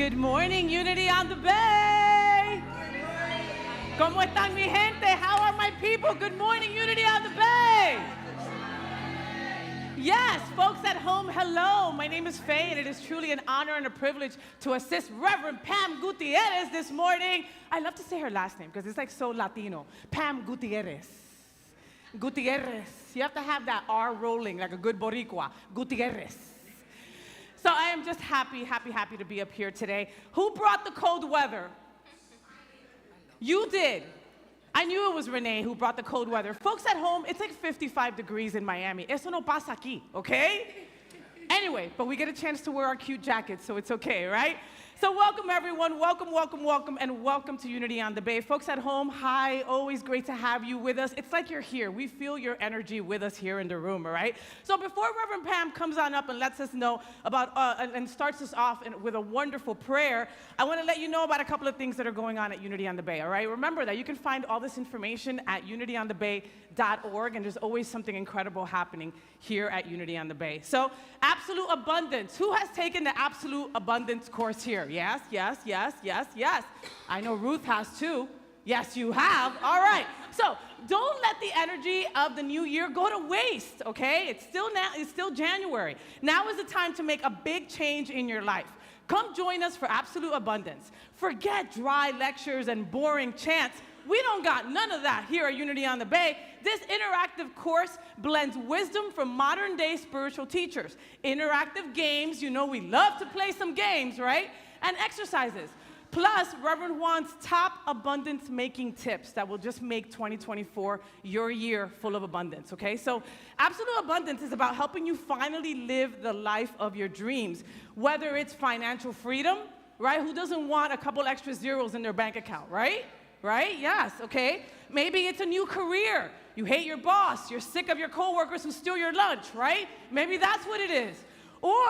Good morning, Unity on the Bay. ¿Cómo están mi gente? How are my people? Good morning, Unity on the Bay. Yes, folks at home, hello. My name is Faye, and it is truly an honor and a privilege to assist Reverend Pam Gutierrez this morning. I love to say her last name because it's like so Latino. Pam Gutierrez. Gutierrez. You have to have that R rolling like a good Boricua. Gutierrez. So I am just happy to be up here today. Who brought the cold weather? You did. I knew it was Renee who brought the cold weather. Folks at home, it's like 55 degrees in Miami. Eso no pasa aquí, okay? Anyway, but we get a chance to wear our cute jackets, so it's okay, right? So welcome, everyone. Welcome, and welcome to Unity on the Bay. Folks at home, hi. Always great to have you with us. It's like you're here. We feel your energy with us here in the room, all right? So before Reverend Pam comes on up and lets us know about, and starts us off with a wonderful prayer, I want to let you know about a couple of things that are going on at Unity on the Bay, all right? Remember that you can find all this information at unityonthebay.org, and there's always something incredible happening here at Unity on the Bay. So, absolute abundance. Who has taken the absolute abundance course here? Yes. I know Ruth has too. Yes, you have. All right. So, don't let the energy of the new year go to waste, okay? It's still January. Now is the time to make a big change in your life. Come join us for absolute abundance. Forget dry lectures and boring chants. We don't got none of that here at Unity on the Bay. This interactive course blends wisdom from modern-day spiritual teachers. Interactive games, you know we love to play some games, right? And exercises. Plus, Reverend Juan's top abundance-making tips that will just make 2024 your year full of abundance, okay? So, absolute abundance is about helping you finally live the life of your dreams, whether it's financial freedom, right? Who doesn't want a couple extra zeros in their bank account, right? Right? Yes, okay. Maybe it's a new career. You hate your boss. You're sick of your coworkers who steal your lunch, right? Maybe that's what it is. Or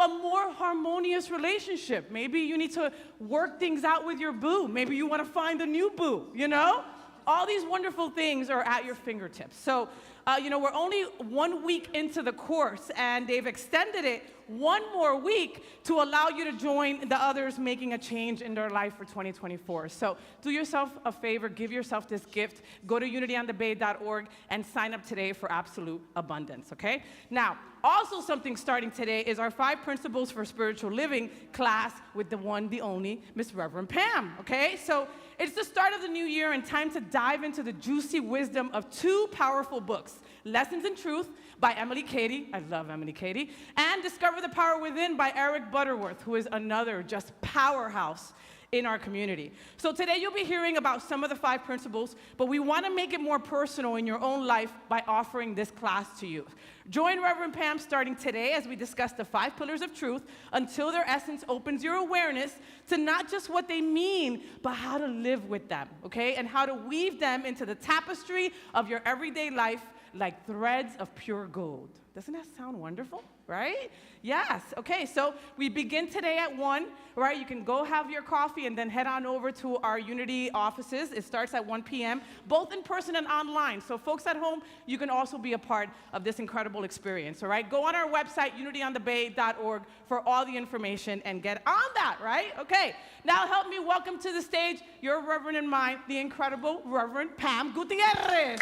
a more harmonious relationship. Maybe you need to work things out with your boo. Maybe you want to find a new boo, you know? All these wonderful things are at your fingertips. So, we're only 1 week into the course, and they've extended it one more week to allow you to join the others making a change in their life for 2024. So do yourself a favor, give yourself this gift. Go to unityonthebay.org and sign up today for absolute abundance, okay? Now, also something starting today is our 5 Principles for Spiritual Living class with the one, the only, Miss Reverend Pam, okay? So it's the start of the new year and time to dive into the juicy wisdom of 2 powerful books, Lessons in Truth by Emily Cady, I love Emily Cady, and Discover the Power Within by Eric Butterworth, who is another just powerhouse in our community. So today you'll be hearing about some of the 5 principles, but we want to make it more personal in your own life by offering this class to you. Join Reverend Pam starting today as we discuss the 5 pillars of truth until their essence opens your awareness to not just what they mean, but how to live with them, okay? And how to weave them into the tapestry of your everyday life like threads of pure gold. Doesn't that sound wonderful, right? Yes, okay, so we begin today at 1, right? You can go have your coffee and then head on over to our Unity offices. It starts at 1 p.m., both in person and online. So folks at home, you can also be a part of this incredible experience, all right? Go on our website, unityonthebay.org, for all the information and get on that, right? Okay, now help me welcome to the stage your Reverend and mine, the incredible Reverend Pam Gutierrez.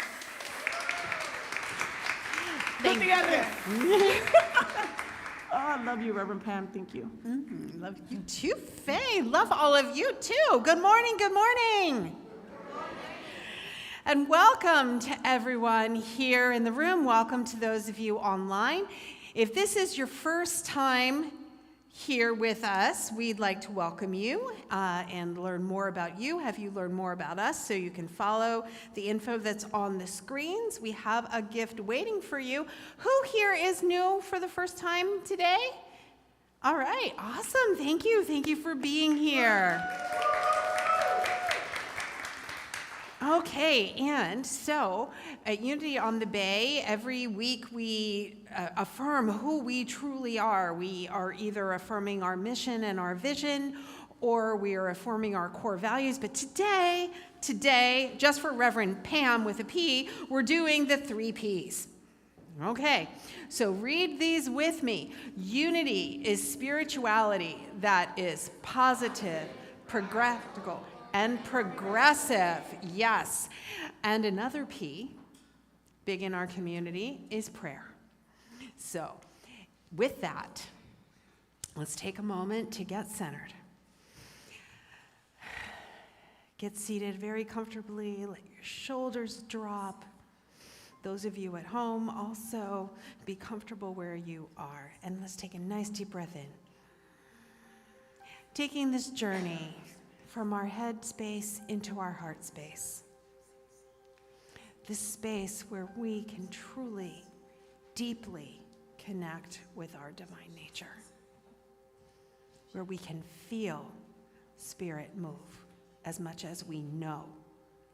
Gutierrez. Oh, I love you, Reverend Pam. Thank you. Love you too, Faye. Love all of you too. Good morning, good morning. And welcome to everyone here in the room. Welcome to those of you online. If this is your first time here with us, we'd like to welcome you and learn more about you, have you learn more about us so you can follow the info that's on the screens. We have a gift waiting for you. Who here is new for the first time today? All right, awesome. Thank you. Thank you for being here. Okay, and so at Unity on the Bay, every week we affirm who we truly are. We are either affirming our mission and our vision, or we are affirming our core values. But today, just for Reverend Pam with a P, we're doing the 3 Ps. Okay, so read these with me. Unity is spirituality that is positive, practical, and progressive. Yes. And another P, big in our community, is prayer. So with that, let's take a moment to get centered. Get seated very comfortably, let your shoulders drop. Those of you at home also be comfortable where you are. And let's take a nice deep breath in. Taking this journey from our head space into our heart space. This space where we can truly, deeply connect with our divine nature. Where we can feel Spirit move as much as we know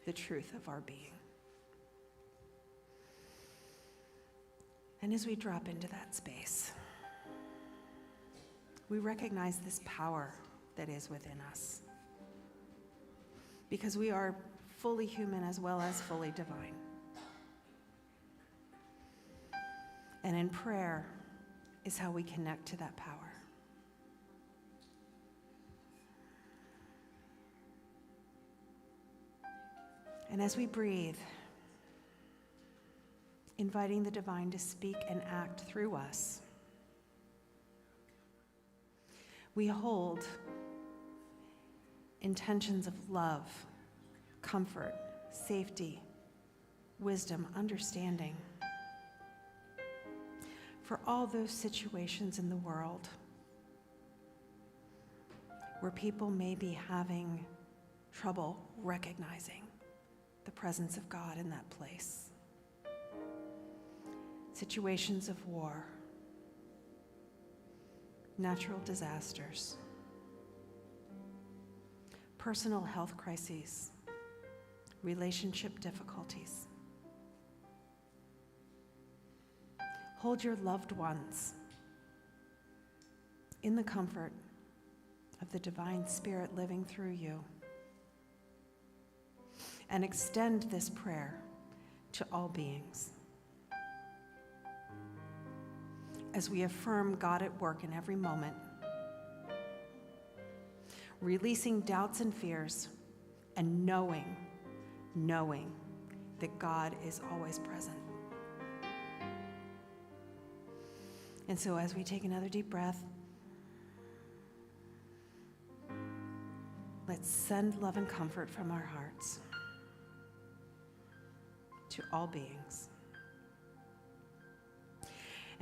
the truth of our being. And as we drop into that space, we recognize this power that is within us. Because we are fully human as well as fully divine. And in prayer is how we connect to that power. And as we breathe, inviting the divine to speak and act through us, we hold intentions of love, comfort, safety, wisdom, understanding for all those situations in the world where people may be having trouble recognizing the presence of God in that place. Situations of war, natural disasters, personal health crises, relationship difficulties. Hold your loved ones in the comfort of the divine Spirit living through you, and extend this prayer to all beings. As we affirm God at work in every moment, releasing doubts and fears, and knowing that God is always present. And so as we take another deep breath, let's send love and comfort from our hearts to all beings.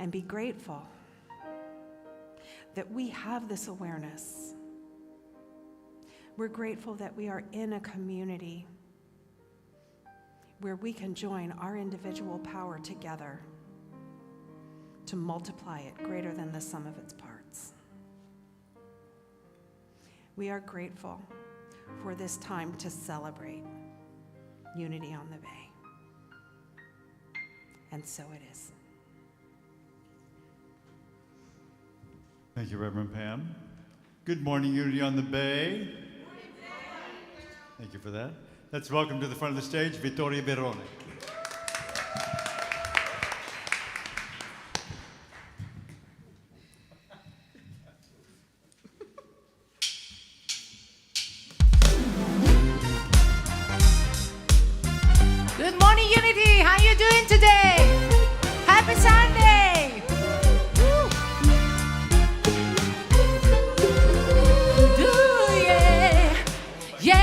And be grateful that we have this awareness. We're grateful that we are in a community where we can join our individual power together to multiply it greater than the sum of its parts. We are grateful for this time to celebrate unity on the Bay. And so it is. Thank you, Reverend Pam. Good morning, Unity on the Bay. Thank you for that. Let's welcome to the front of the stage, Vittoria Verone. Good morning, Unity. How you doing today? Happy Sunday. Woo. Ooh, yeah. Yeah.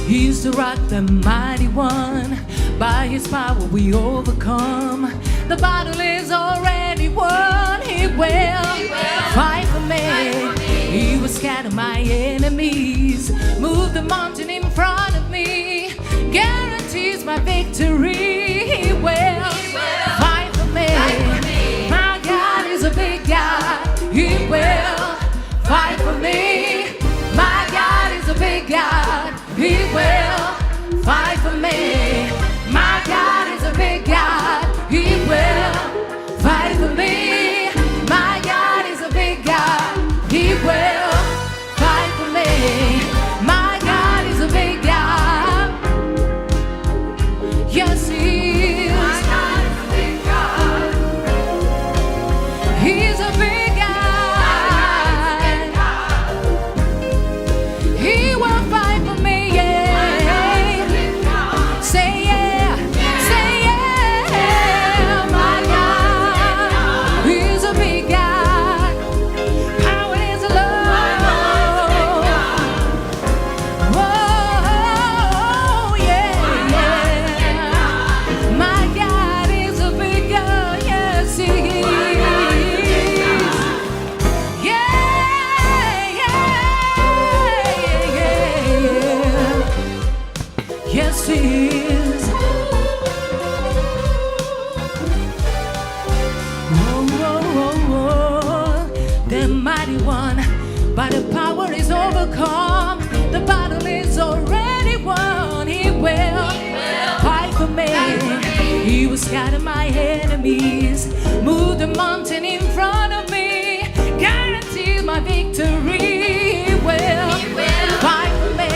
He's the rock, the mighty one. By his power we overcome. The battle is already won. He will fight for me. He will scatter my enemies, move the mountain in front of me, guarantees my victory. He will fight for me. My God is a big God. He will fight for me. My God is a big God. He will fight for me. My God is a big God. He will fight for me. My God is a big God. He will fight for me. My God is a big God. He's a big God. He will fight for me, yeah. Say yeah, say yeah. My God, He's a big God. Power is love. Oh, yeah, yeah. My God is a big God, yes, He is. Yes, He is. The mighty one, by the power is overcome. The battle is already won. He will fight for me. He will scatter my enemies, move the mountain in front of me, guarantee my victory. He will fight for me.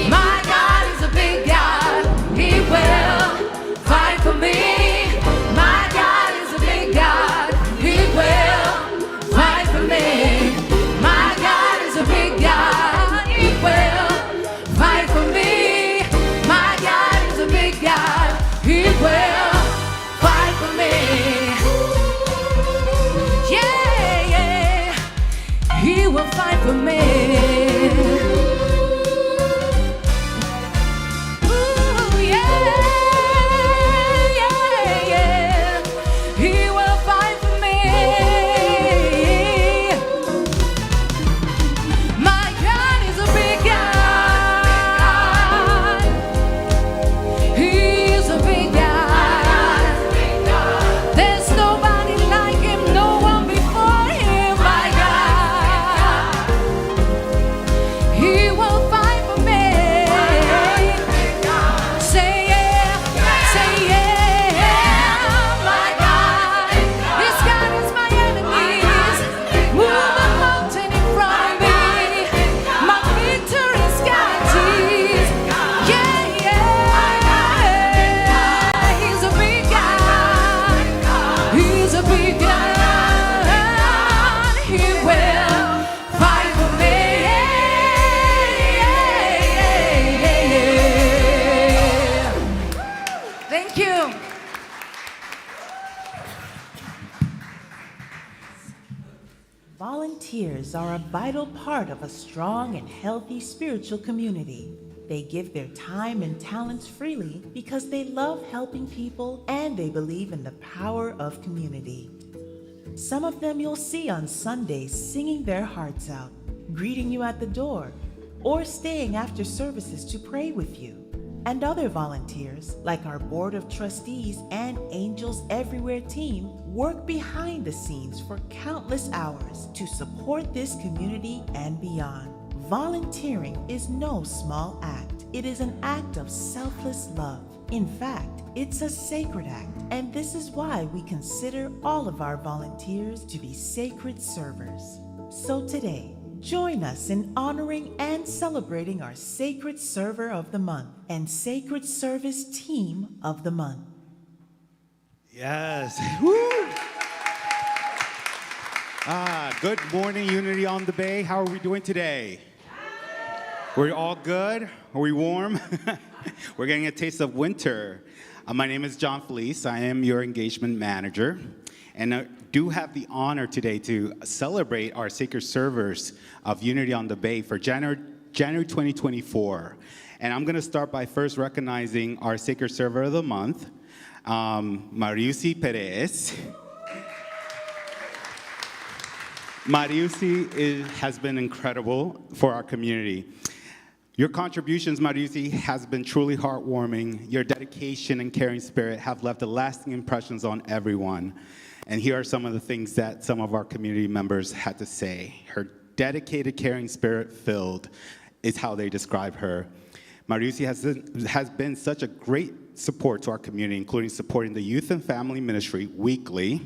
My God is a big God. He will fight for me. My God is a big God. He will fight for me. My God is a big God. He will fight for me. My God is a big God. He will fight for me. Yeah, yeah. He will fight for me. Ooh, yeah, yeah, yeah. He will fight for me. My God is a big God. He's a big God. There's nobody like Him, no one before Him. My God, He will fight for me. Say yeah, say yeah. My God, His God is my enemies. Move a mountain in front of me. My victory is guaranteed. Yeah, yeah. He's a big God. He's a big God. He will fight for me. Thank you. Volunteers are a vital part of a strong and healthy spiritual community. They give their time and talents freely because they love helping people and they believe in the power of community. Some of them you'll see on Sundays singing their hearts out, greeting you at the door, or staying after services to pray with you. And other volunteers, like our Board of Trustees and Angels Everywhere team, work behind the scenes for countless hours to support this community and beyond. Volunteering is no small act. It is an act of selfless love. In fact, it's a sacred act, and this is why we consider all of our volunteers to be sacred servers. So today, join us in honoring and celebrating our Sacred Server of the Month and Sacred Service Team of the Month. Yes. Woo! Good morning, Unity on the Bay. How are we doing today? We're all good? Are we warm? We're getting a taste of winter. My name is John Felice. I am your engagement manager. And I do have the honor today to celebrate our Sacred Servers of Unity on the Bay for January 2024. And I'm going to start by first recognizing our Sacred Server of the Month, Mariusi Perez. Mariusi has been incredible for our community. Your contributions, Mariusi, has been truly heartwarming. Your dedication and caring spirit have left lasting impressions on everyone. And here are some of the things that some of our community members had to say. Her dedicated, caring spirit filled is how they describe her. Mariusi has been such a great support to our community, including supporting the youth and family ministry weekly,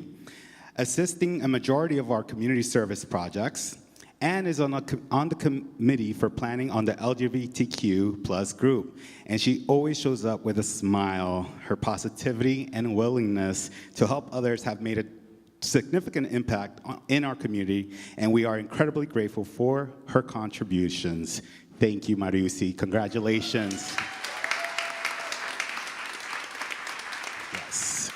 assisting a majority of our community service projects, and is on the committee for planning on the LGBTQ plus group. And she always shows up with a smile. Her positivity and willingness to help others have made a significant impact in our community, and we are incredibly grateful for her contributions. Thank you, Mariusi. Congratulations. Yes.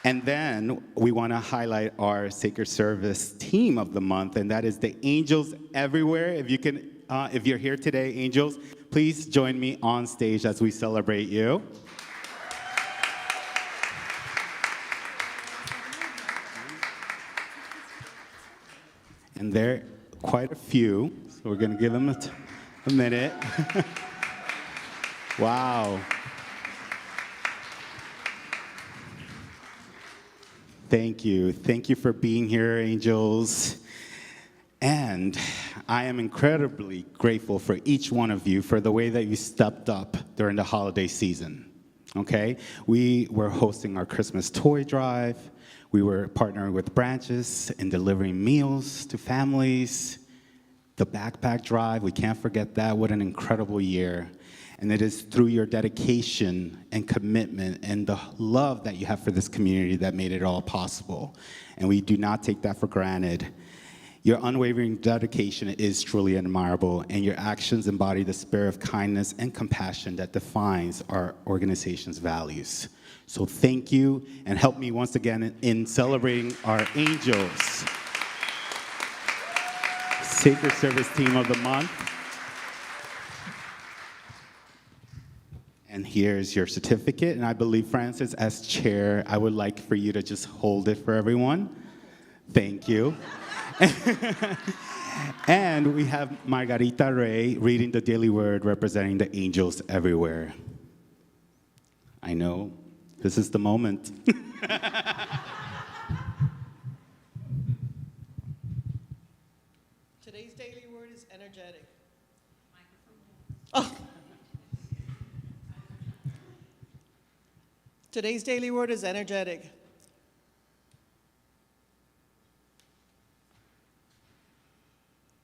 And then we want to highlight our Sacred Service team of the month, and that is the Angels Everywhere. If you can, if you're here today, Angels, please join me on stage as we celebrate you. And there are quite a few, so we're going to give them a minute. Wow. Thank you. Thank you for being here, Angels. And I am incredibly grateful for each one of you for the way that you stepped up during the holiday season. Okay? We were hosting our Christmas toy drive. We were partnering with branches and delivering meals to families. The backpack drive, we can't forget that. What an incredible year. And it is through your dedication and commitment and the love that you have for this community that made it all possible. And we do not take that for granted. Your unwavering dedication is truly admirable, and your actions embody the spirit of kindness and compassion that defines our organization's values. So thank you, and help me once again in celebrating our Angels Sacred Service Team of the Month. And here's your certificate, and I believe, Francis, as chair, I would like for you to just hold it for everyone. Thank you. And we have Margarita Ray reading the Daily Word, representing the Angels Everywhere. I know, this is the moment. Today's daily word is energetic. Oh. Today's daily word is energetic.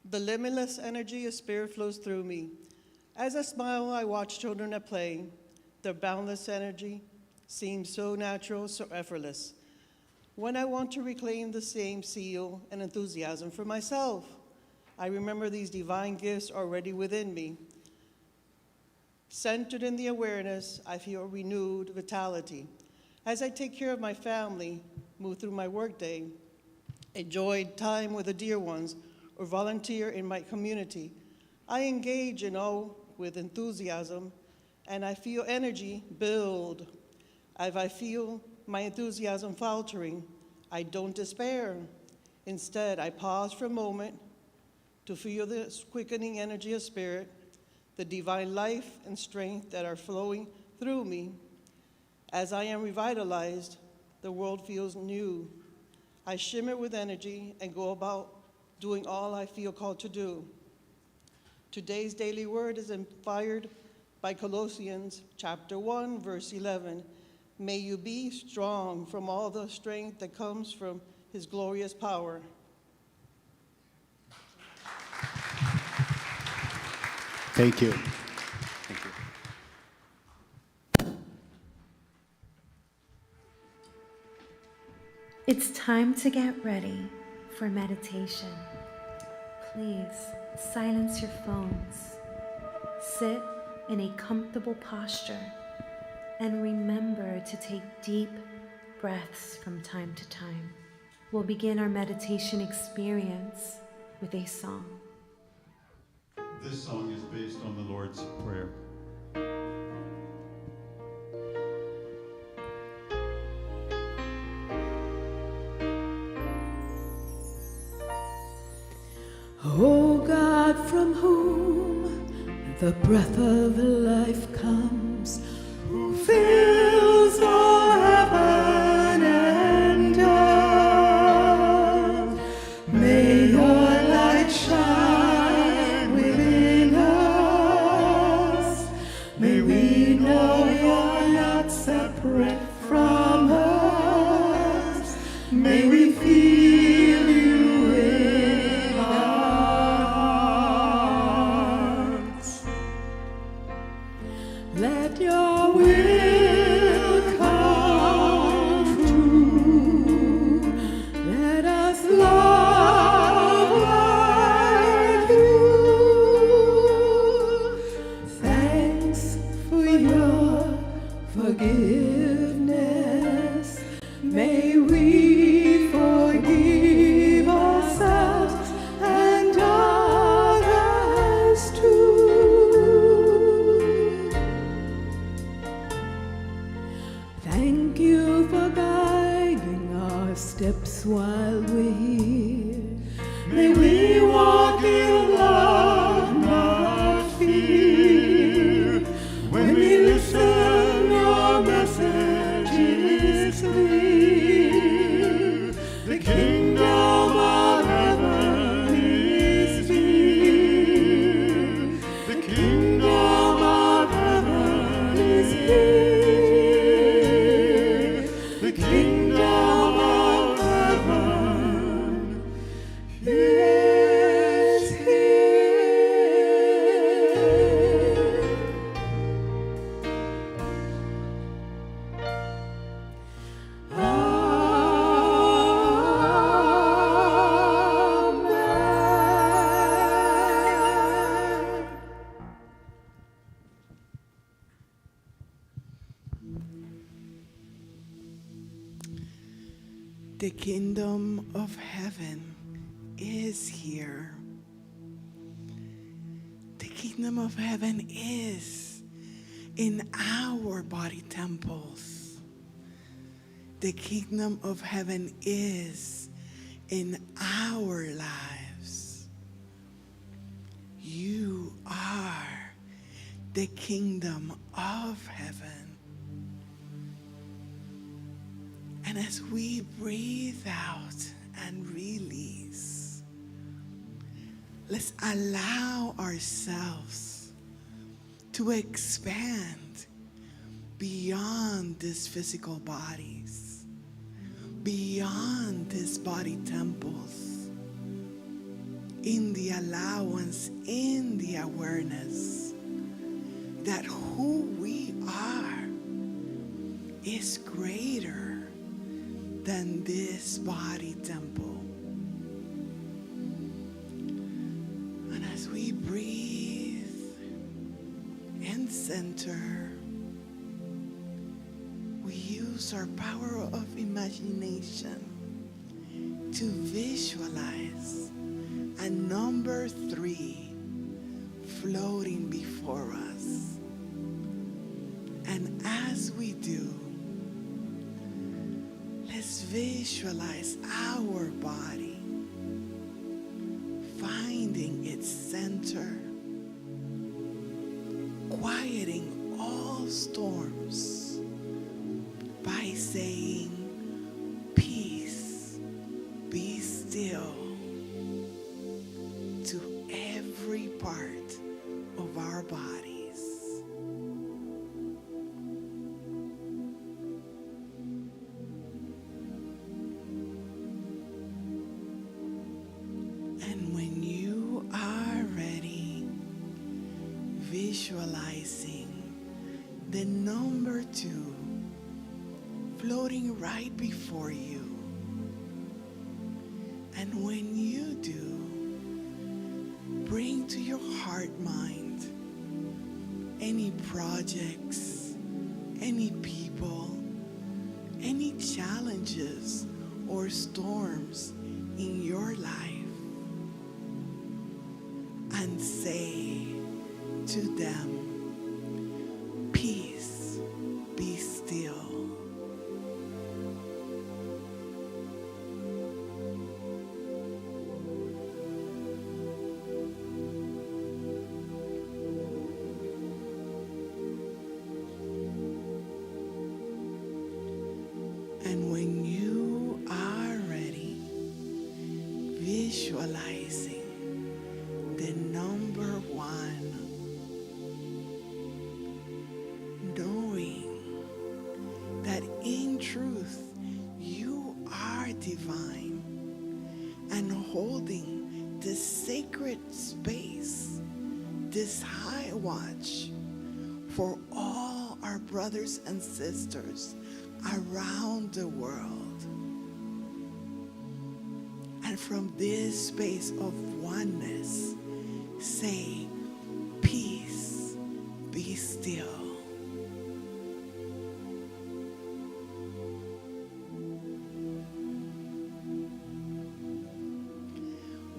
The limitless energy of spirit flows through me. As I smile, I watch children at play. Their boundless energy seems so natural, so effortless. When I want to reclaim the same zeal and enthusiasm for myself, I remember these divine gifts already within me. Centered in the awareness, I feel renewed vitality. As I take care of my family, move through my workday, enjoy time with the dear ones, or volunteer in my community, I engage in all with enthusiasm, and I feel energy build. If I feel my enthusiasm faltering, I don't despair. Instead, I pause for a moment to feel the quickening energy of spirit, the divine life and strength that are flowing through me. As I am revitalized, the world feels new. I shimmer with energy and go about doing all I feel called to do. Today's daily word is inspired by Colossians chapter 1, verse 11. May you be strong from all the strength that comes from his glorious power. Thank you. Thank you. It's time to get ready for meditation. Please silence your phones. Sit in a comfortable posture and remember to take deep breaths from time to time. We'll begin our meditation experience with a song. This song is based on the Lord's Prayer. O God, from whom the breath of life comes, who fills all heaven and earth, may your light shine within us. May we know you're not separate from us. May we feel you in our hearts. Let your will here. May we walk in love, not fear. When we listen, your message is clear. The kingdom of heaven is here. The kingdom of heaven is here. The kingdom of heaven is here. Amen. The kingdom of heaven is here. The kingdom of heaven is in our body temples. The kingdom of heaven is in our lives. You are the kingdom of heaven. And as we breathe out and release, let's allow ourselves to expand beyond these physical bodies, beyond these body temples, in the allowance, in the awareness that who we are is greater than this body temple. And as we breathe and center, we use our power of imagination to visualize a number 3 floating before us. And as we do, let's visualize our body finding its center, quieting all storms by saying, "Peace, be still," to every part of our bodies. Visualizing the number 2 floating right before you. And when you do, bring to your heart mind any projects, any people, any challenges or storms in your life, and say to them, "Peace, be still." And when you are ready, visualizing the number 1, knowing that in truth you are divine and holding this sacred space, this high watch for all our brothers and sisters around the world. And from this space of oneness, say, "Peace, be still."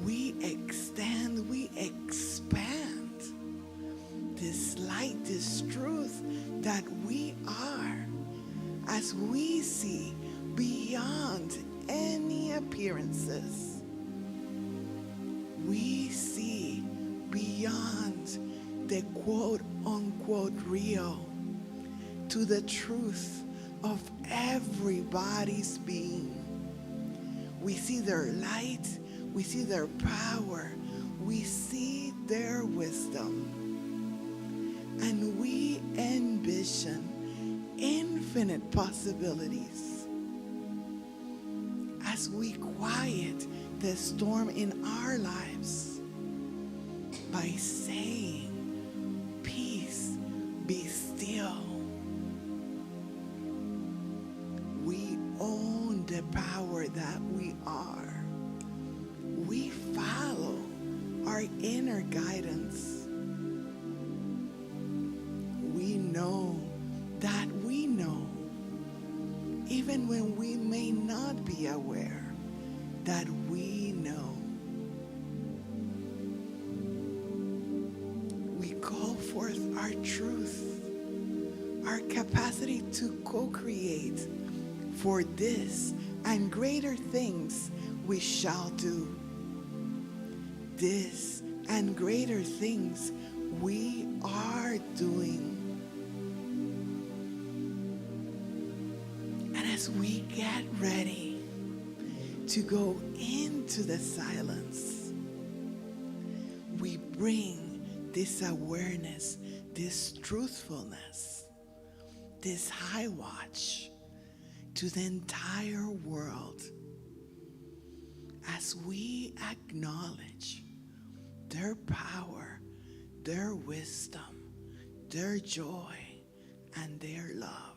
We extend, we expand this light, this truth that we are, as we see beyond any appearances. We see beyond the quote-unquote real to the truth of everybody's being. We see their light, we see their power, we see their wisdom, and we envision infinite possibilities as we quiet the storm in our lives by saying, "Peace, be still." We own the power that we are. We follow our inner guidance. We know that we know, even when we may not be aware, that we know. We call forth our truth, our capacity to co-create for this and greater things we shall do. This and greater things we are doing. And as we get ready to go into the silence, we bring this awareness, this truthfulness, this high watch to the entire world as we acknowledge their power, their wisdom, their joy, and their love.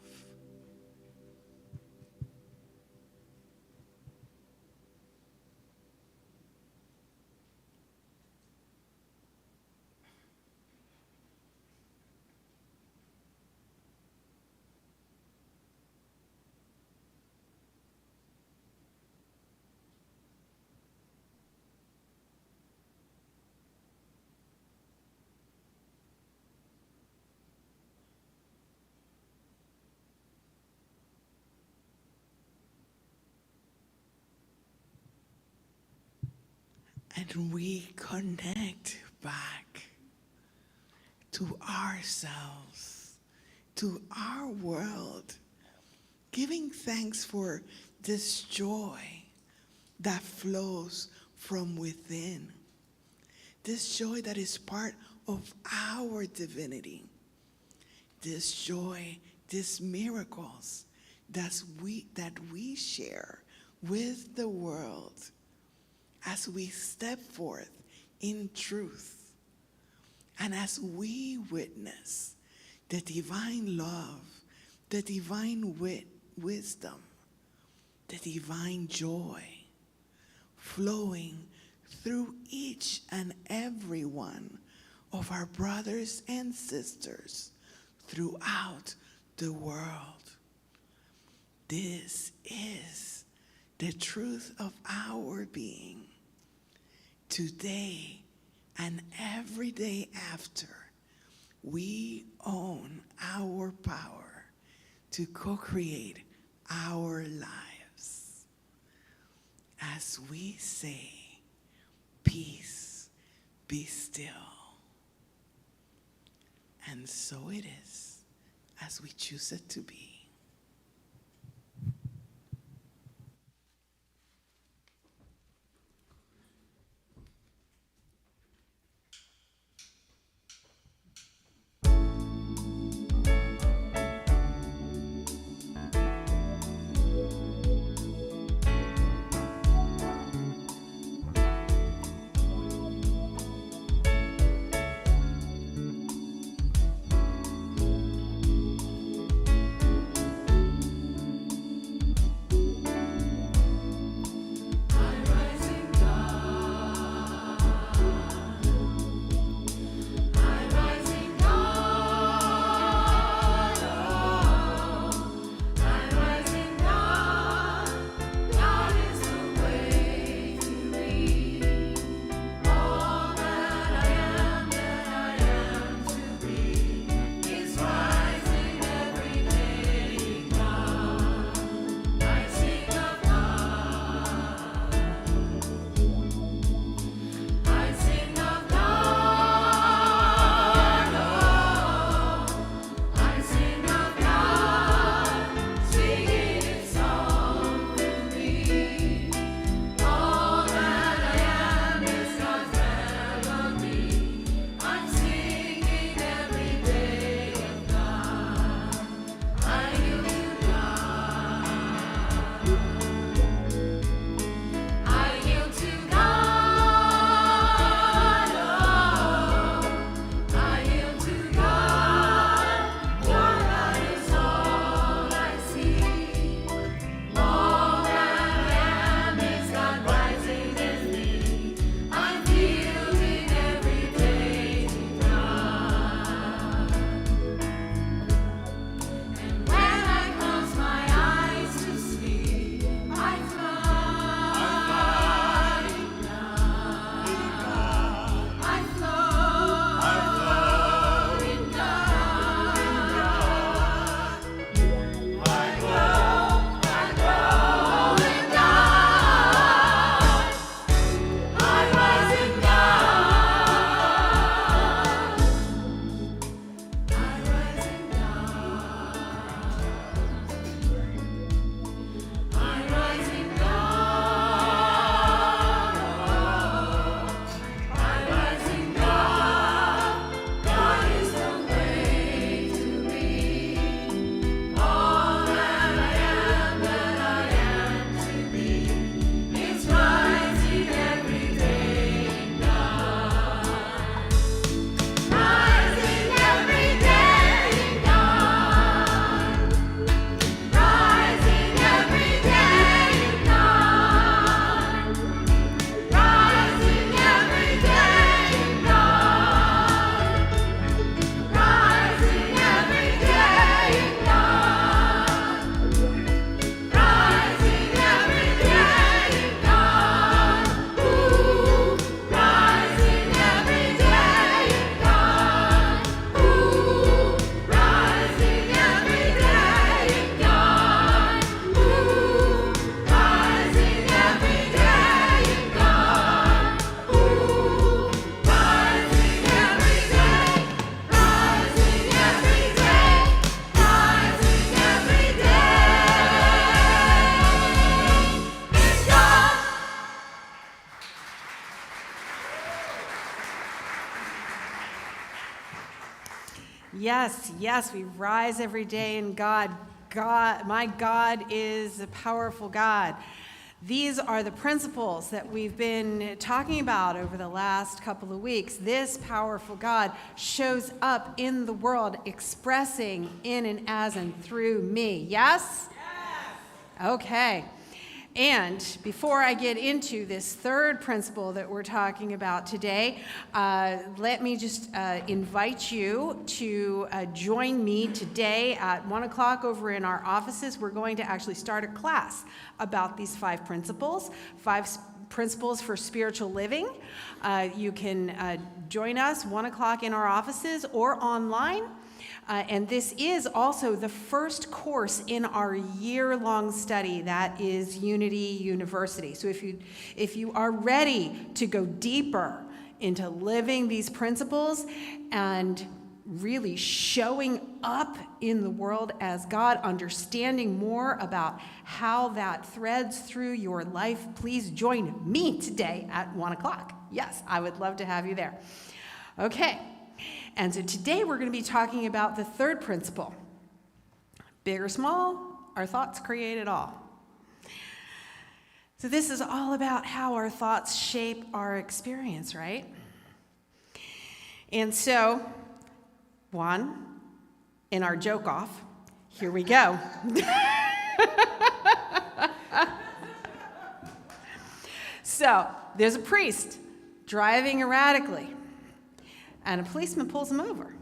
And we connect back to ourselves, to our world, giving thanks for this joy that flows from within, this joy that is part of our divinity, this joy, these miracles that we share with the world as we step forth in truth and as we witness the divine love, the divine wisdom, the divine joy flowing through each and every one of our brothers and sisters throughout the world. This is the truth of our being. Today and every day after, we own our power to co-create our lives. As we say, "Peace, be still." And so it is, as we choose it to be. Yes, yes, we rise every day in God. My God is a powerful God. These are the principles that we've been talking about over the last couple of weeks. This powerful God shows up in the world, expressing in and as and through me. Yes? Yes. Okay. And before I get into this third principle that we're talking about today, let me just invite you to join me today at 1 o'clock over in our offices. We're going to actually start a class about these 5 principles, 5 principles for spiritual living. You can join us 1 o'clock in our offices or online. And this is also the first course in our year-long study that is Unity University. So if you are ready to go deeper into living these principles and really showing up in the world as God, understanding more about how that threads through your life, please join me today at 1 o'clock. Yes, I would love to have you there. Okay. And so today we're going to be talking about the third principle. Big or small, our thoughts create it all. So this is all about how our thoughts shape our experience, right? And so, one, in our joke off, here we go. So, there's a priest driving erratically. And a policeman pulls him over.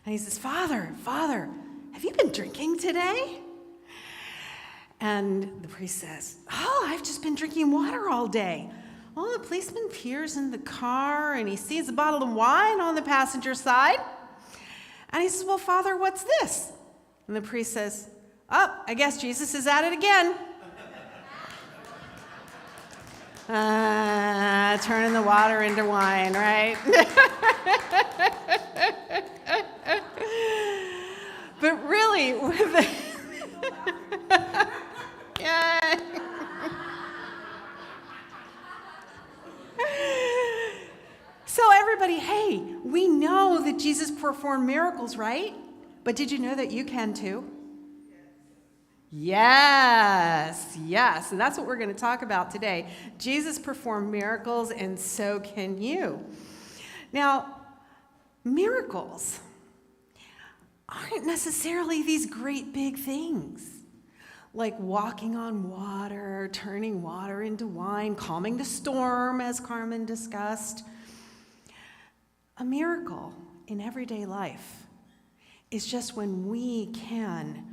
And he says, Father, have you been drinking today? And the priest says, oh, I've just been drinking water all day. Well, the policeman peers in the car and he sees a bottle of wine on the passenger side. And he says, well, Father, what's this? And the priest says, oh, I guess Jesus is at it again. Turning the water into wine, right? But really, yeah. So everybody, hey, we know that Jesus performed miracles, right? But did you know that you can too? Yes, and that's what we're going to talk about today. Jesus performed miracles, and so can you. Now, miracles aren't necessarily these great big things, like walking on water, turning water into wine, calming the storm, as Carmen discussed. A miracle in everyday life is just when we can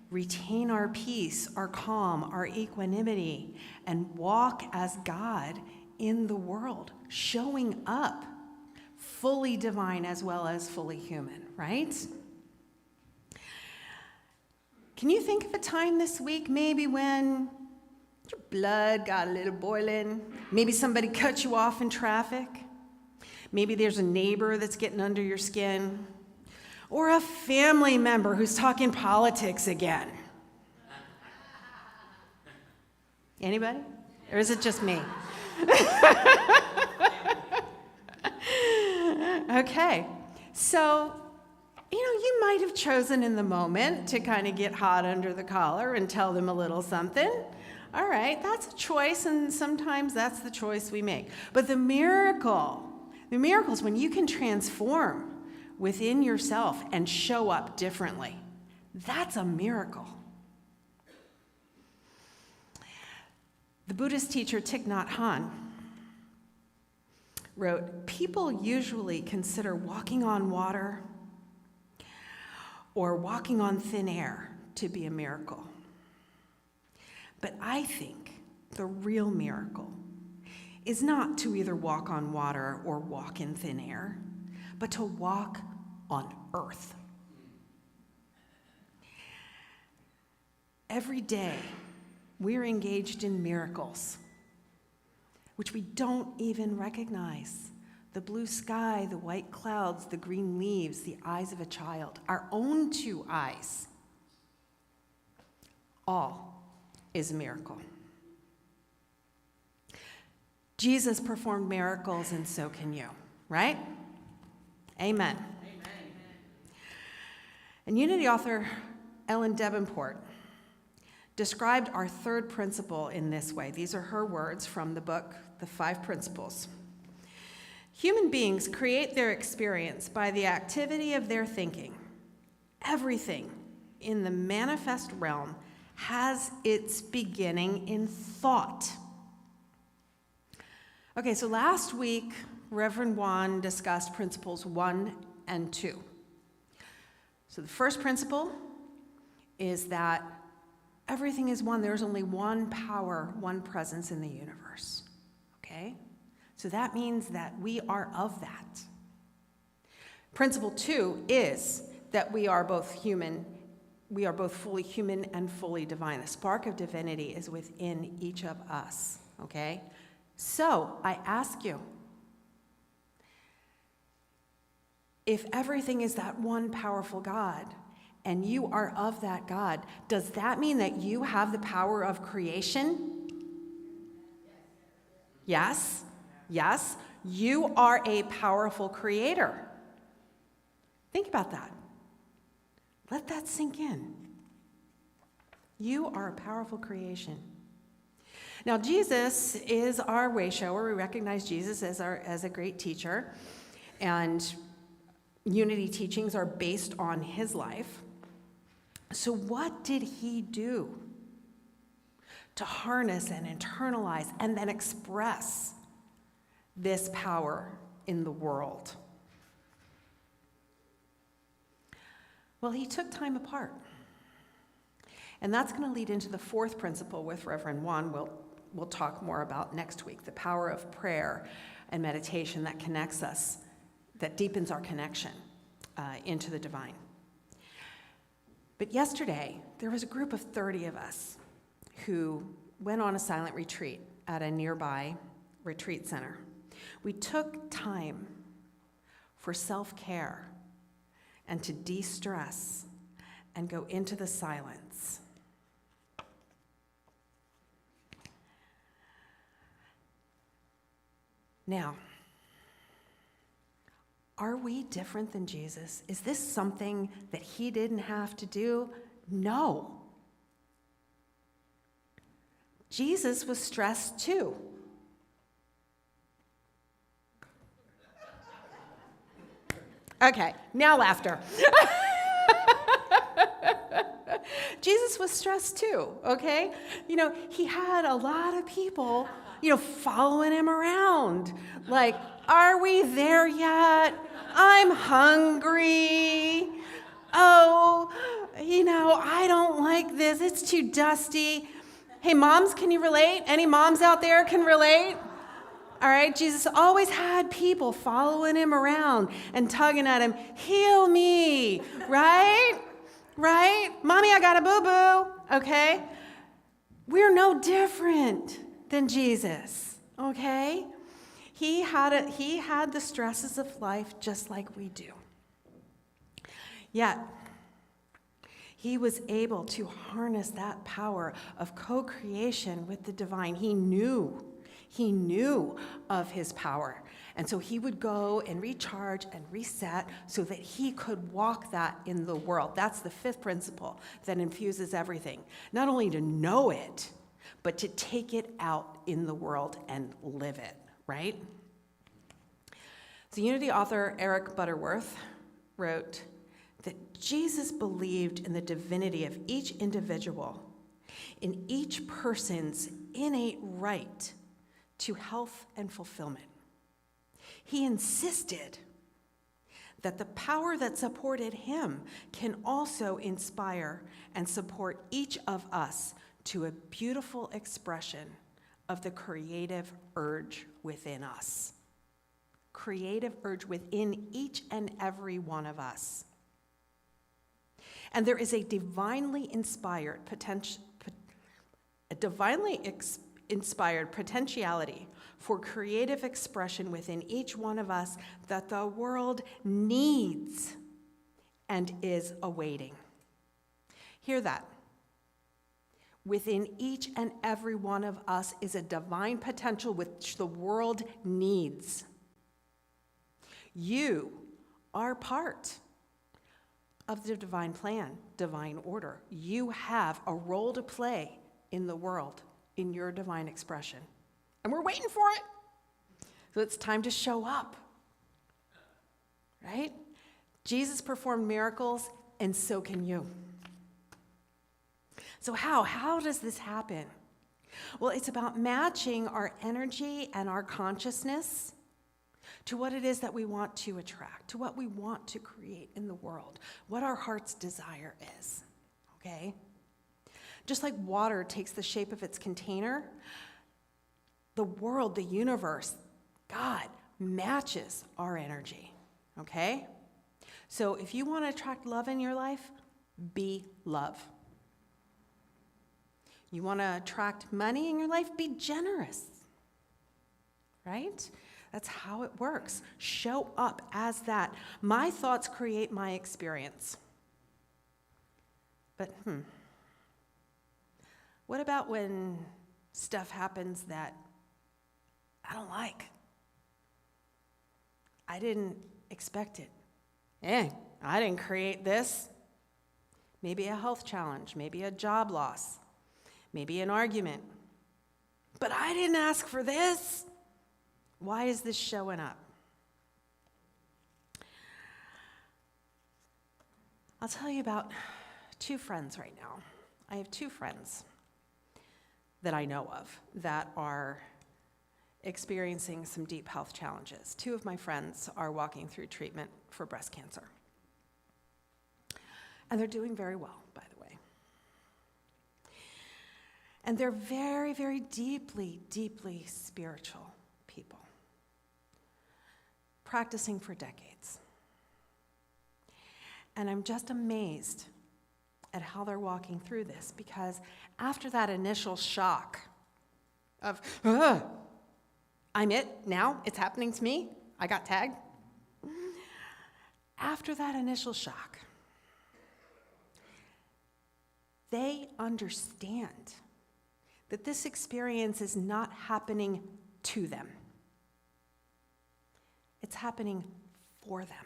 retain our peace, our calm, our equanimity, and walk as God in the world, showing up fully divine as well as fully human, right? Can you think of a time this week maybe when your blood got a little boiling? Maybe somebody cut you off in traffic? Maybe there's a neighbor that's getting under your skin? Or a family member who's talking politics again? Anybody? Or is it just me? Okay, so, you might have chosen in the moment to kind of get hot under the collar and tell them a little something. All right, that's a choice, and sometimes that's the choice we make. But the miracle is when you can transform within yourself and show up differently. That's a miracle. The Buddhist teacher Thich Nhat Hanh wrote, people usually consider walking on water or walking on thin air to be a miracle. But I think the real miracle is not to either walk on water or walk in thin air, but to walk on earth. Every day, we're engaged in miracles, which we don't even recognize. The blue sky, the white clouds, the green leaves, the eyes of a child, our own 2 eyes. All is a miracle. Jesus performed miracles, and so can you, right? Amen. And Unity author Ellen Davenport described our third principle in this way. These are her words from the book, The 5 Principles. Human beings create their experience by the activity of their thinking. Everything in the manifest realm has its beginning in thought. Okay, so last week, Reverend Juan discussed principles 1 and 2. So the first principle is that everything is one. There's only one power, one presence in the universe. Okay? So that means that we are of that. Principle 2 is that we are both fully human and fully divine. The spark of divinity is within each of us. Okay? So I ask you, if everything is that one powerful God, and you are of that God, does that mean that you have the power of creation? Yes? Yes? You are a powerful creator. Think about that. Let that sink in. You are a powerful creation. Now, Jesus is our way shower. We recognize Jesus as a great teacher, and Unity teachings are based on his life. So what did he do to harness and internalize and then express this power in the world? Well, he took time apart. And that's going to lead into the fourth principle with Reverend Juan. We'll talk more about next week, the power of prayer and meditation that connects us, that deepens our connection into the divine. But yesterday, there was a group of 30 of us who went on a silent retreat at a nearby retreat center. We took time for self-care and to de-stress and go into the silence. Now, are we different than Jesus? Is this something that he didn't have to do? No. Jesus was stressed too. Okay, now laughter. Jesus was stressed too, okay? He had a lot of people, following him around. Like, are we there yet? I'm hungry. Oh, I don't like this. It's too dusty. Hey, moms, can you relate? Any moms out there can relate? All right, Jesus always had people following him around and tugging at him, heal me, right? Right? Mommy, I got a boo-boo, okay? We're no different than Jesus, okay? He had the stresses of life just like we do. Yet, he was able to harness that power of co-creation with the divine. He knew of his power. And so he would go and recharge and reset so that he could walk that in the world. That's the fifth principle that infuses everything. Not only to know it, but to take it out in the world and live it, right? The Unity author Eric Butterworth wrote that Jesus believed in the divinity of each individual, in each person's innate right to health and fulfillment. He insisted that the power that supported him can also inspire and support each of us to a beautiful expression of the creative urge within us. Creative urge within each and every one of us. And there is a divinely inspired potentiality for creative expression within each one of us that the world needs and is awaiting. Hear that. Within each and every one of us is a divine potential which the world needs. You are part of the divine plan, divine order. You have a role to play in the world, in your divine expression. And we're waiting for it. So it's time to show up. Right? Jesus performed miracles, and so can you. So how does this happen? Well, it's about matching our energy and our consciousness to what it is that we want to attract, to what we want to create in the world, what our heart's desire is, okay? Just like water takes the shape of its container, the world, the universe, God matches our energy, okay? So if you want to attract love in your life, be love. You want to attract money in your life, be generous, right? That's how it works. Show up as that. My thoughts create my experience. But what about when stuff happens that I don't like? I didn't expect it. I didn't create this. Maybe a health challenge, maybe a job loss, maybe an argument. But I didn't ask for this. Why is this showing up? I'll tell you about two friends right now. I have two friends that I know of that are experiencing some deep health challenges. Two of my friends are walking through treatment for breast cancer. And they're doing very well, by the way. And they're very, very deeply, deeply spiritual people, practicing for decades. And I'm just amazed at how they're walking through this, because after that initial shock of, I'm it now, it's happening to me, I got tagged. After that initial shock, they understand that this experience is not happening to them. It's happening for them.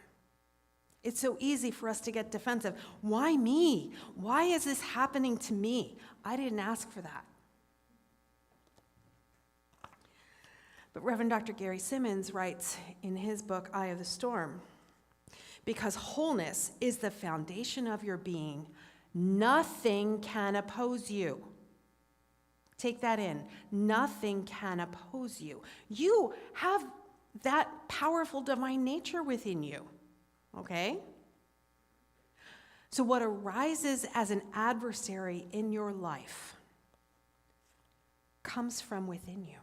It's so easy for us to get defensive. Why me? Why is this happening to me? I didn't ask for that. But Reverend Dr. Gary Simmons writes in his book, Eye of the Storm, because wholeness is the foundation of your being, nothing can oppose you. Take that in. Nothing can oppose you. You have that powerful divine nature within you, okay? So what arises as an adversary in your life comes from within you.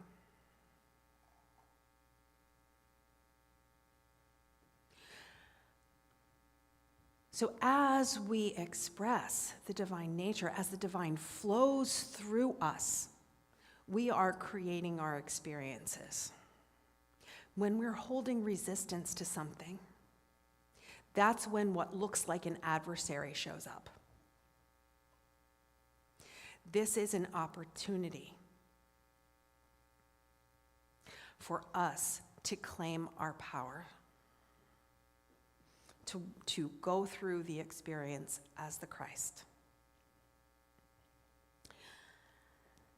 So as we express the divine nature, as the divine flows through us, we are creating our experiences. When we're holding resistance to something, that's when what looks like an adversary shows up. This is an opportunity for us to claim our power, to go through the experience as the Christ.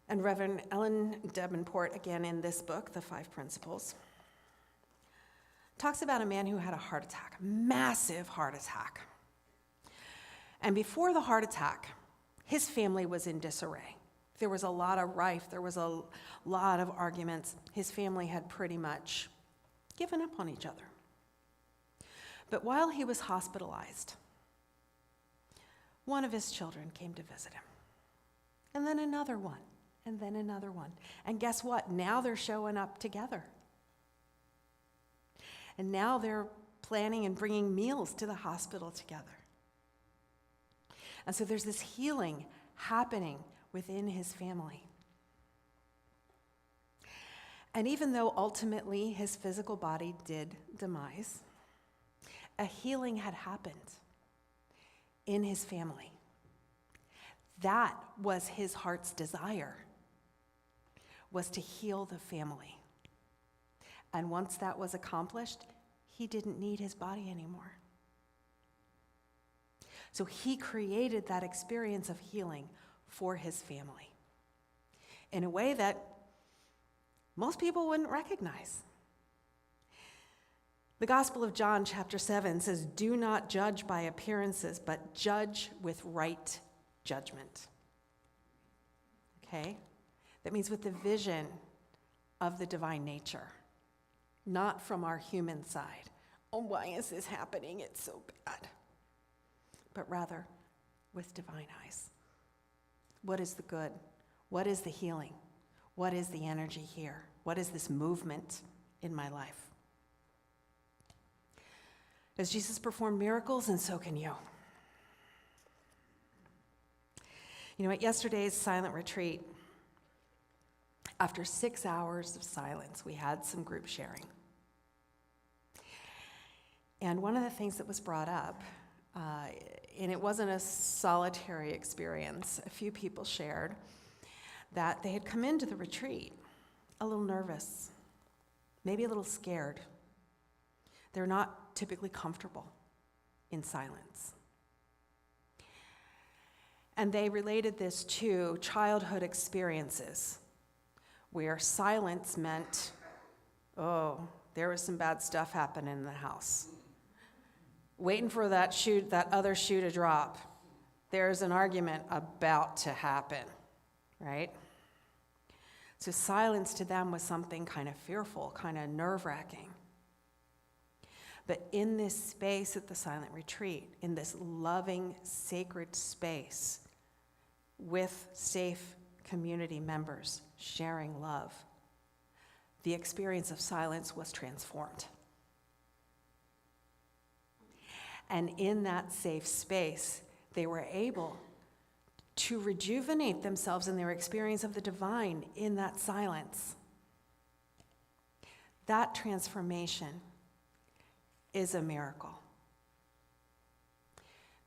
And Reverend Ellen Davenport, again in this book, The 5 Principles, talks about a man who had a heart attack, massive heart attack. And before the heart attack, his family was in disarray. There was a lot of rife, there was a lot of arguments. His family had pretty much given up on each other. But while he was hospitalized, one of his children came to visit him. And then another one, and then another one. And guess what? Now they're showing up together. And now they're planning and bringing meals to the hospital together. And so there's this healing happening within his family. And even though ultimately his physical body did demise, a healing had happened in his family. That was his heart's desire, was to heal the family. And once that was accomplished, he didn't need his body anymore. So he created that experience of healing for his family in a way that most people wouldn't recognize. The Gospel of John, chapter 7, says, "Do not judge by appearances, but judge with right judgment." Okay? That means with the vision of the divine nature, not from our human side. Oh, why is this happening? It's so bad. But rather with divine eyes. What is the good? What is the healing? What is the energy here? What is this movement in my life? As Jesus performed miracles, and so can you. You know, at yesterday's silent retreat, after 6 hours of silence, we had some group sharing. And one of the things that was brought up, and it wasn't a solitary experience, a few people shared that they had come into the retreat a little nervous, maybe a little scared. They're not typically comfortable in silence. And they related this to childhood experiences where silence meant, oh, there was some bad stuff happening in the house. Waiting for that other shoe to drop. There's an argument about to happen, right? So silence to them was something kind of fearful, kind of nerve-wracking. But in this space at the silent retreat, in this loving, sacred space with safe community members sharing love, the experience of silence was transformed. And in that safe space, they were able to rejuvenate themselves in their experience of the divine in that silence. That transformation is a miracle.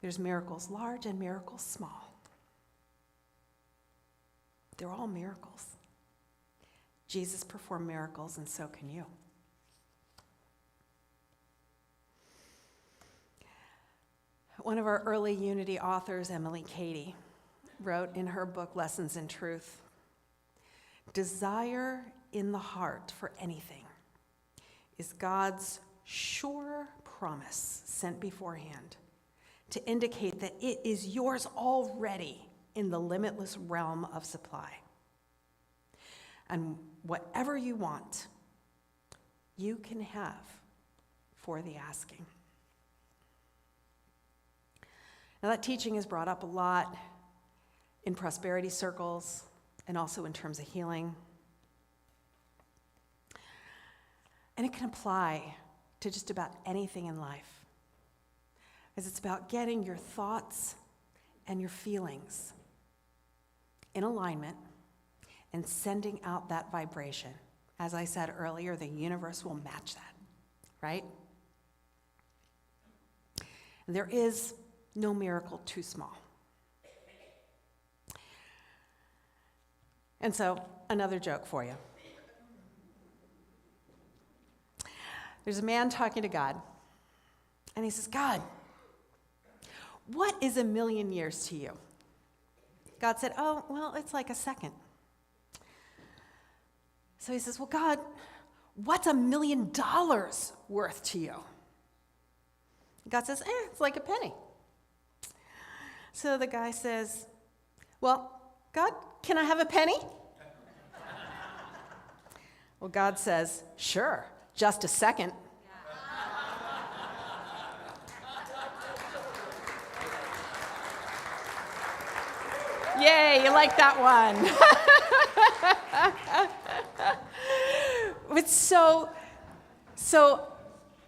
There's miracles large and miracles small. They're all miracles. Jesus performed miracles, and so can you. One of our early Unity authors, Emily Cady, wrote in her book, Lessons in Truth, "Desire in the heart for anything is God's sure promise sent beforehand to indicate that it is yours already in the limitless realm of supply. And whatever you want, you can have for the asking." Now, that teaching is brought up a lot in prosperity circles and also in terms of healing. And it can apply to just about anything in life, as it's about getting your thoughts and your feelings in alignment and sending out that vibration. As I said earlier, the universe will match that, right? And there is no miracle too small. And so, another joke for you. There's a man talking to God, and he says, "God, what is 1,000,000 years to you?" God said, "Oh, well, it's like a second." So he says, "Well, God, what's $1,000,000 worth to you?" God says, "It's like a penny." So the guy says, "Well, God, can I have a penny?" Well, God says, "Sure, just a second." Yay, you like that one. It's so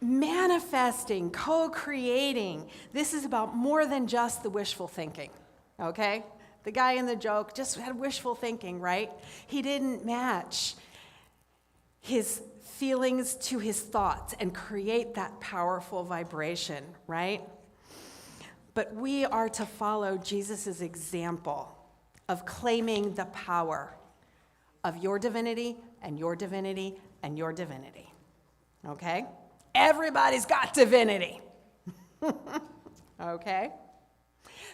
manifesting, co-creating, this is about more than just the wishful thinking, okay? The guy in the joke just had wishful thinking, right? He didn't match his feelings to his thoughts and create that powerful vibration, right? But we are to follow Jesus' example of claiming the power of your divinity and your divinity and your divinity, okay? Everybody's got divinity, okay?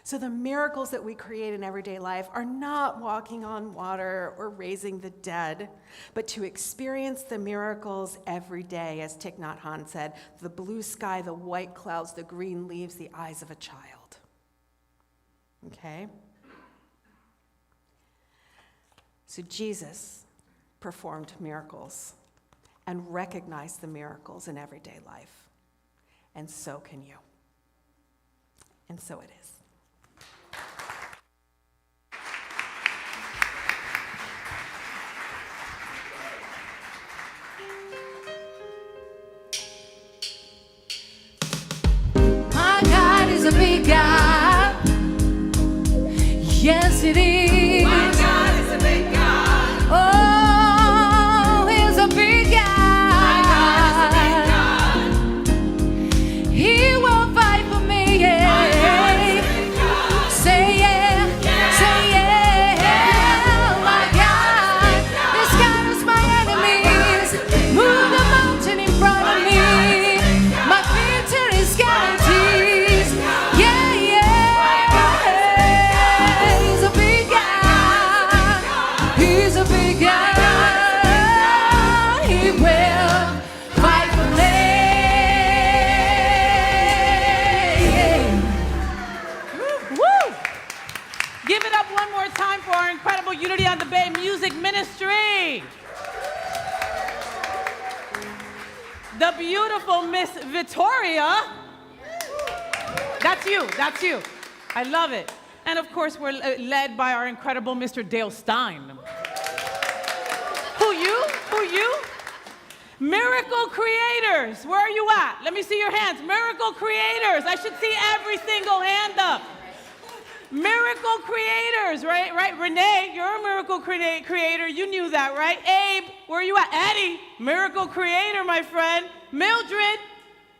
So the miracles that we create in everyday life are not walking on water or raising the dead, but to experience the miracles every day, as Thich Nhat Hanh said, the blue sky, the white clouds, the green leaves, the eyes of a child. Okay? So Jesus performed miracles and recognized the miracles in everyday life. And so can you. And so it is. My God is a big God. Yes, it is. My God is a big God. Oh, he's a big God. My God is a big God. He will fight for me. Yeah. My God is a big God. Say yeah. Yeah. Say yeah. Yeah. My God. He scatters my enemies. Move the mountain in front of me. My victory is guaranteed. Yeah, yeah. He's a big God. He's a big God. He will fight for me. Woo! Give it up one more time for our incredible Unity on the Bay music ministry. The beautiful Miss Victoria. That's you. That's you. I love it. And of course, we're led by our incredible Mr. Dale Stein. Who you? Who you? Miracle creators. Where are you at? Let me see your hands. Miracle creators. I should see every single hand up. Miracle creators, right? Right? Renee, you're a miracle creator. You knew that, right? Abe, where are you at? Eddie, miracle creator, my friend. Mildred,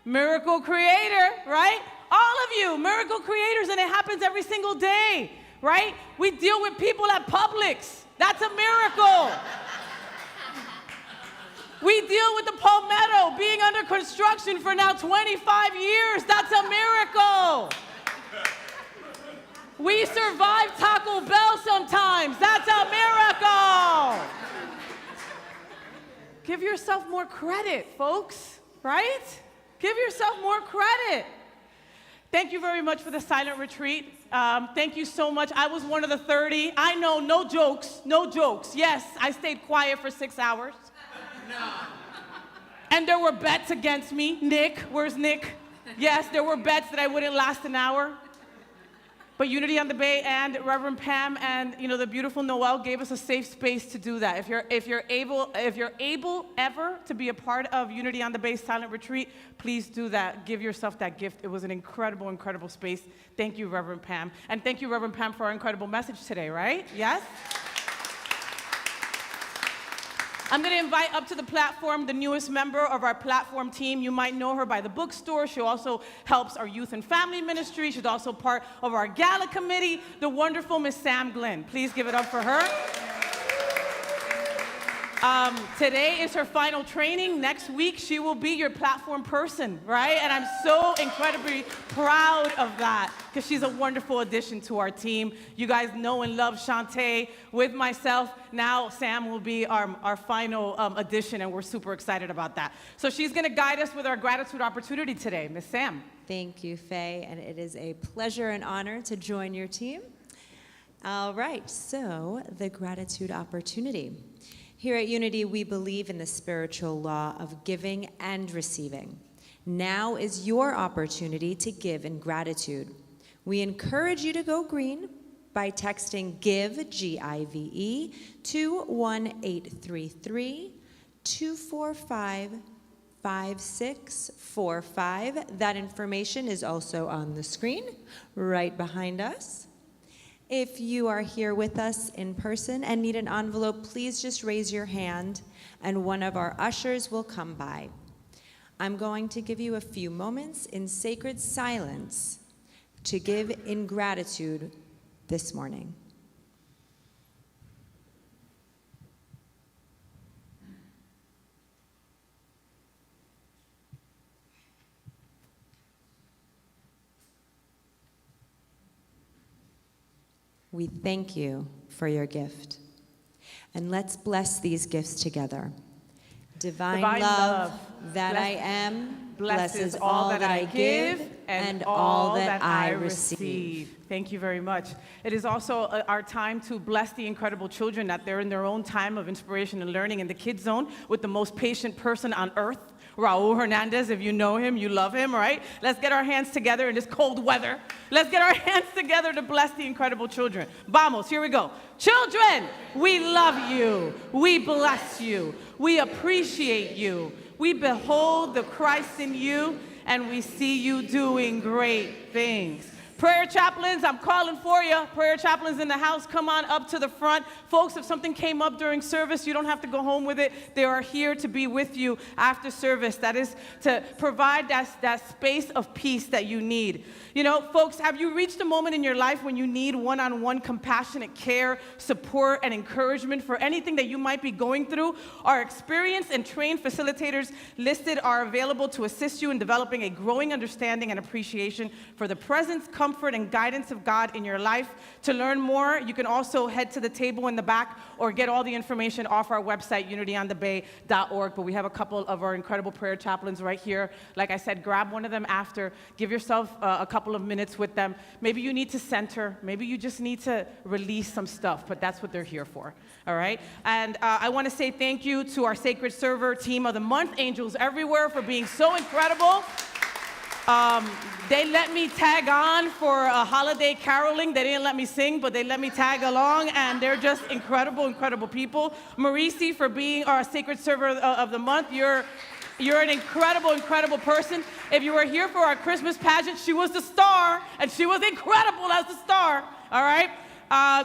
miracle creator, right? All of you, miracle creators, and it happens every single day, right? We deal with people at Publix. That's a miracle. We deal with the Palmetto being under construction for now 25 years. That's a miracle. We survive Taco Bell sometimes. That's a miracle. Give yourself more credit, folks, right? Give yourself more credit. Thank you very much for the silent retreat. Thank you so much. I was one of the 30. I know, no jokes, no jokes. Yes, I stayed quiet for 6 hours. No. And there were bets against me. Nick, where's Nick? Yes, there were bets that I wouldn't last an hour. But Unity on the Bay and Reverend Pam and the beautiful Noelle gave us a safe space to do that. If you're able ever to be a part of Unity on the Bay Silent Retreat, please do that. Give yourself that gift. It was an incredible, incredible space. Thank you, Reverend Pam. And thank you, Reverend Pam, for our incredible message today, right? Yes? I'm going to invite up to the platform the newest member of our platform team. You might know her by the bookstore. She also helps our youth and family ministry. She's also part of our gala committee, the wonderful Miss Sam Glenn. Please give it up for her. Today is her final training. Next week, she will be your platform person, right? And I'm so incredibly proud of that because she's a wonderful addition to our team. You guys know and love Shantae with myself. Now Sam will be our final addition, and we're super excited about that. So she's going to guide us with our gratitude opportunity today. Miss Sam. Thank you, Faye, and it is a pleasure and honor to join your team. All right, so the gratitude opportunity. Here at Unity, we believe in the spiritual law of giving and receiving. Now is your opportunity to give in gratitude. We encourage you to go green by texting GIVE, G-I-V-E, to 1-833-245-5645. That information is also on the screen right behind us. If you are here with us in person and need an envelope, please just raise your hand and one of our ushers will come by. I'm going to give you a few moments in sacred silence to give in gratitude this morning. we thank you for your gift. And let's bless these gifts together. Divine love that I am blesses all that I give and all that I receive. Thank you very much. It is also our time to bless the incredible children that they're in their own time of inspiration and learning in the Kids Zone with the most patient person on earth, Raul Hernandez. If you know him, you love him, right? Let's get our hands together in this cold weather. Let's get our hands together to bless the incredible children. Vamos, here we go. Children, we love you. We bless you. We appreciate you. We behold the Christ in you, and we see you doing great things. Prayer chaplains, I'm calling for you. Prayer chaplains in the house, come on up to the front. Folks, if something came up during service, you don't have to go home with it. They are here to be with you after service. That is to provide that space of peace that you need. You know, folks, have you reached a moment in your life when you need one-on-one compassionate care, support, and encouragement for anything that you might be going through? Our experienced and trained facilitators listed are available to assist you in developing a growing understanding and appreciation for the presence, comfort, and guidance of God in your life. To learn more, you can also head to the table in the back or get all the information off our website, unityonthebay.org. But we have a couple of our incredible prayer chaplains right here. Like I said, grab one of them after. Give yourself a couple of minutes with them. Maybe you need to center. Maybe you just need to release some stuff, but that's what they're here for, all right? And I want to say thank you to our Sacred Server Team of the Month, Angels Everywhere, for being so incredible. They let me tag on for a holiday caroling. They didn't let me sing, but they let me tag along, and they're just incredible, incredible people. Marisi for being our Sacred Server of the Month. You're an incredible, incredible person. If you were here for our Christmas pageant, she was the star, and she was incredible as the star, all right?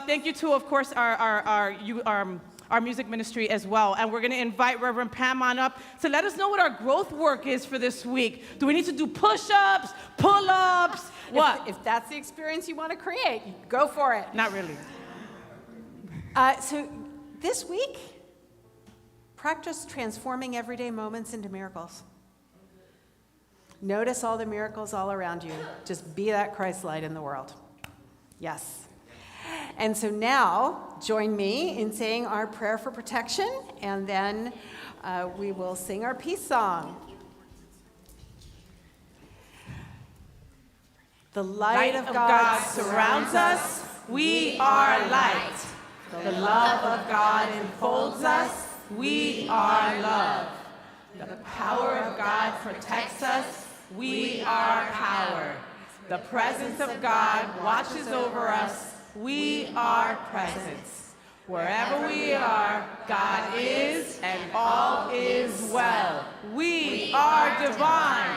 Thank you to, of course, our music ministry as well. And we're gonna invite Reverend Pam on up to let us know what our growth work is for this week. Do we need to do push-ups, pull-ups, what? If that's the experience you want to create, go for it. Not really. So this week, practice transforming everyday moments into miracles. Notice all the miracles all around you. Just be that Christ light in the world. Yes. And so now, join me in saying our prayer for protection, and then we will sing our peace song. The light of God surrounds us. We are light. The love of God enfolds us. We are love. The power of God protects us. We are power. The presence of God watches over us. We are presence. Wherever we are, God is, and all is well. We are divine.